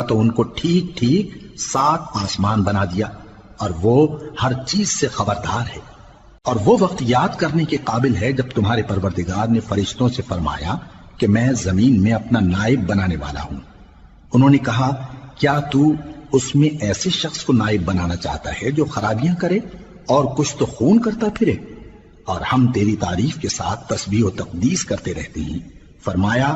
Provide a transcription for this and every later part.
تو ان کو ٹھیک ٹھیک 7 آسمان بنا دیا، اور وہ ہر چیز سے خبردار ہے۔ اور وہ وقت یاد کرنے کے قابل ہے جب تمہارے پروردگار نے فرشتوں سے فرمایا کہ میں زمین میں اپنا نائب بنانے والا ہوں۔ انہوں نے کہا، کیا تو اس میں ایسے شخص کو نائب بنانا چاہتا ہے جو خرابیاں کرے اور کچھ تو خون کرتا پھرے؟ اور ہم تیری تعریف کے ساتھ تسبیح و تقدیس کرتے رہتے ہیں۔ فرمایا،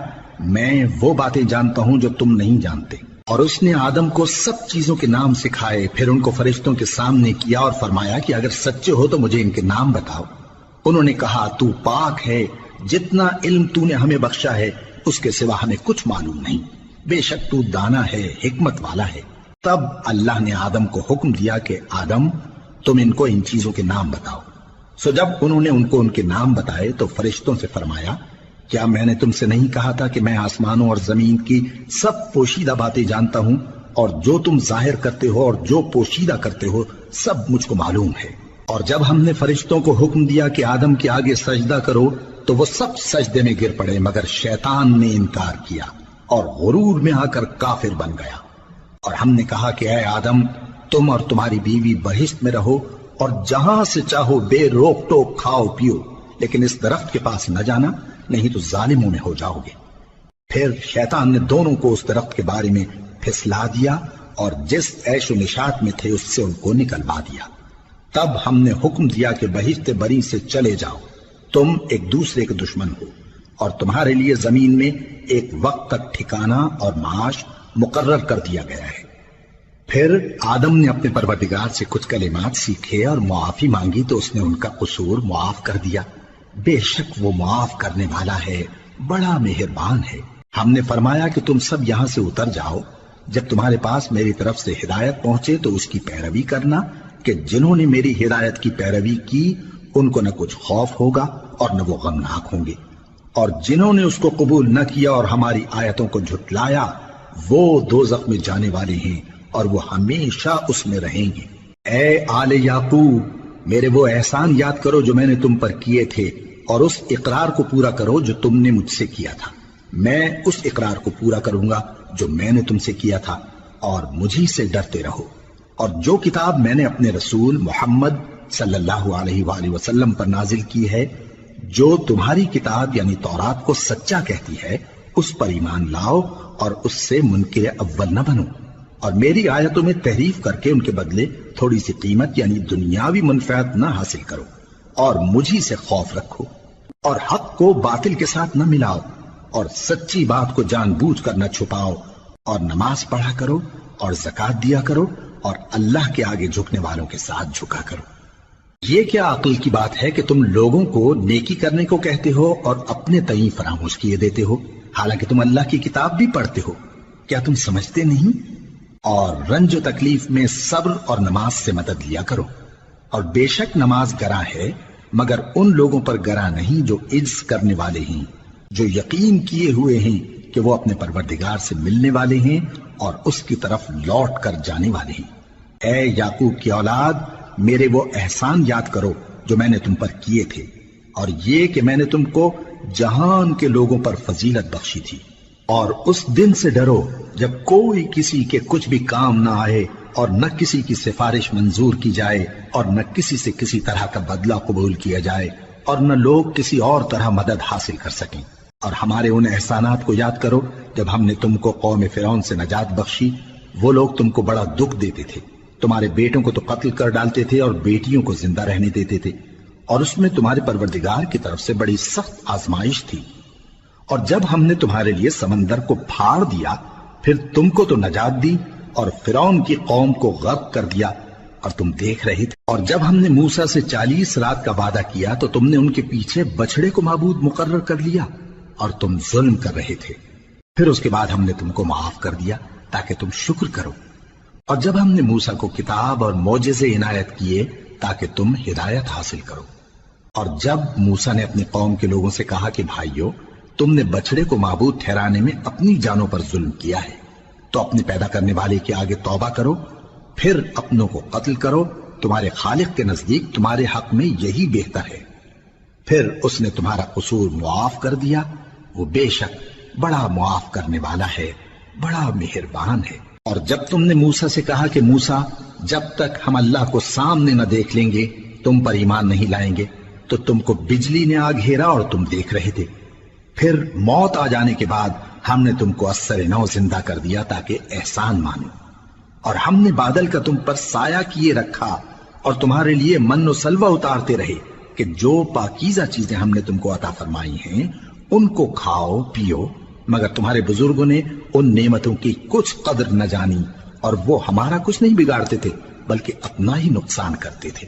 میں وہ باتیں جانتا ہوں جو تم نہیں جانتے۔ اور اس نے آدم کو سب چیزوں کے نام سکھائے، پھر ان کو فرشتوں کے سامنے کیا اور فرمایا کہ اگر سچے ہو تو مجھے ان کے نام بتاؤ۔ انہوں نے کہا، تو پاک ہے، جتنا علم تو نے ہمیں بخشا ہے اس کے سوا ہمیں کچھ معلوم نہیں، بے شک تو دانا ہے، حکمت والا ہے۔ تب اللہ نے آدم کو حکم دیا کہ آدم، تم ان کو ان چیزوں کے نام بتاؤ۔ سو جب انہوں نے ان کو ان کے نام بتائے تو فرشتوں سے فرمایا، کیا میں نے تم سے نہیں کہا تھا کہ میں آسمانوں اور زمین کی سب پوشیدہ باتیں جانتا ہوں، اور جو تم ظاہر کرتے ہو اور جو پوشیدہ کرتے ہو سب مجھ کو معلوم ہے۔ اور جب ہم نے فرشتوں کو حکم دیا کہ آدم کے آگے سجدہ کرو تو وہ سب سجدے میں گر پڑے، مگر شیطان نے انکار کیا اور غرور میں آ کر کافر بن گیا۔ اور ہم نے کہا کہ اے آدم، تم اور تمہاری بیوی بہشت میں رہو اور جہاں سے چاہو بے روک ٹوک کھاؤ پیو، لیکن اس درخت کے پاس نہ جانا، نہیں تو ظالموں میں ہو جاؤ گے۔ پھر شیطان نے دونوں کو اس درخت کے بارے میں پھسلا دیا اور جس عیش و نشاط میں تھے اس سے ان کو نکلوا دیا۔ تب ہم نے حکم دیا کہ بہشت بری سے چلے جاؤ، تم ایک دوسرے کے دشمن ہو، اور تمہارے لیے زمین میں ایک وقت تک ٹھکانہ اور معاش مقرر کر دیا گیا ہے۔ پھر آدم نے اپنے پروردگار سے کچھ کلمات سیکھے اور معافی مانگی تو اس نے ان کا قصور معاف کر دیا۔ بے شک وہ معاف کرنے والا ہے، بڑا مہربان ہے۔ ہم نے فرمایا کہ تم سب یہاں سے اتر جاؤ، جب تمہارے پاس میری طرف سے ہدایت پہنچے تو اس کی پیروی کرنا، کہ جنہوں نے میری ہدایت کی پیروی کی ان کو نہ کچھ خوف ہوگا اور نہ وہ غمناک ہوں گے، اور جنہوں نے اس کو قبول نہ کیا اور ہماری آیتوں کو جھٹلایا وہ دوزخ میں جانے والے ہیں اور وہ ہمیشہ اس میں رہیں گے۔ اے آل یعقوب، میرے وہ احسان یاد کرو جو میں نے تم پر کیے تھے، اور اس اقرار کو پورا کرو جو تم نے مجھ سے کیا تھا۔ میں اس اقرار کو پورا کروں گا جو میں نے تم سے کیا تھا، اور مجھی سے ڈرتے رہو۔ اور جو کتاب میں نے اپنے رسول محمد صلی اللہ علیہ وآلہ وسلم پر نازل کی ہے، جو تمہاری کتاب یعنی تورات کو سچا کہتی ہے، اس پر ایمان لاؤ اور اس سے منکر اول نہ بنو، اور میری آیتوں میں تحریف کر کے ان کے بدلے تھوڑی سی قیمت یعنی دنیاوی منفعت نہ حاصل کرو، اور مجھی سے خوف رکھو، اور حق کو باطل کے ساتھ نہ ملاؤ، اور سچی بات کو جان بوجھ کر نہ چھپاؤ، اور نماز پڑھا کرو اور زکوٰۃ دیا کرو، اور اللہ کے آگے جھکنے والوں کے ساتھ جھکا کرو۔ یہ کیا عقل کی بات ہے کہ تم لوگوں کو نیکی کرنے کو کہتے ہو اور اپنے تئیں فراموش کیے دیتے ہو، حالانکہ تم اللہ کی کتاب بھی پڑھتے ہو؟ کیا تم سمجھتے نہیں؟ اور رنج و تکلیف میں صبر اور نماز سے مدد لیا کرو، اور بے شک نماز گراں ہے، مگر ان لوگوں پر گراں نہیں جو عجز کرنے والے ہیں، جو یقین کیے ہوئے ہیں کہ وہ اپنے پروردگار سے ملنے والے ہیں اور اس کی طرف لوٹ کر جانے والے ہیں۔ اے یعقوب کی اولاد، میرے وہ احسان یاد کرو جو میں نے تم پر کیے تھے، اور یہ کہ میں نے تم کو جہان کے لوگوں پر فضیلت بخشی تھی۔ اور اس دن سے ڈرو جب کوئی کسی کے کچھ بھی کام نہ آئے، اور نہ کسی کی سفارش منظور کی جائے، اور نہ کسی سے کسی طرح کا بدلہ قبول کیا جائے، اور نہ لوگ کسی اور طرح مدد حاصل کر سکیں۔ اور ہمارے ان احسانات کو یاد کرو جب ہم نے تم کو قوم فرعون سے نجات بخشی۔ وہ لوگ تم کو بڑا دکھ دیتے تھے، تمہارے بیٹوں کو تو قتل کر ڈالتے تھے اور بیٹیوں کو زندہ رہنے دیتے تھے، اور اس میں تمہارے پروردگار کی طرف سے بڑی سخت آزمائش تھی۔ اور جب ہم نے تمہارے لیے سمندر کو پھاڑ دیا، پھر تم کو تو نجات دی اور فرعون کی قوم کو غرق کر دیا، اور تم دیکھ رہے تھے۔ اور جب ہم نے موسیٰ سے 40 رات کا وعدہ کیا تو تم نے ان کے پیچھے بچڑے کو معبود مقرر کر لیا، اور تم ظلم کر رہے تھے۔ پھر اس کے بعد ہم نے تم کو معاف کر دیا تاکہ تم شکر کرو۔ اور جب ہم نے موسیٰ کو کتاب اور معجزے عنایت کیے تاکہ تم ہدایت حاصل کرو۔ اور جب موسیٰ نے اپنی قوم کے لوگوں سے کہا کہ بھائیو، تم نے بچڑے کو معبود ٹھہرانے میں اپنی جانوں پر ظلم کیا ہے، تو اپنے پیدا کرنے والے کے آگے توبہ کرو، پھر اپنوں کو قتل کرو، تمہارے خالق کے نزدیک تمہارے حق میں یہی بہتر ہے۔ پھر اس نے تمہارا قصور معاف کر دیا، وہ بے شک بڑا معاف کرنے والا ہے، بڑا مہربان ہے۔ اور جب تم نے موسیٰ سے کہا کہ موسیٰ جب تک ہم اللہ کو سامنے نہ دیکھ لیں گے تم پر ایمان نہیں لائیں گے، تو تم کو بجلی نے آ گھیرا اور تم دیکھ رہے تھے، پھر موت آ جانے کے بعد ہم نے تم کو اثر نو زندہ کر دیا تاکہ احسان مانو، اور ہم نے بادل کا تم پر سایہ کیے رکھا اور تمہارے لیے من و سلوہ اتارتے رہے کہ جو پاکیزہ چیزیں ہم نے تم کو عطا فرمائی ہیں ان کو کھاؤ پیو، مگر تمہارے بزرگوں نے ان نعمتوں کی کچھ قدر نہ جانی اور وہ ہمارا کچھ نہیں بگاڑتے تھے بلکہ اپنا ہی نقصان کرتے تھے۔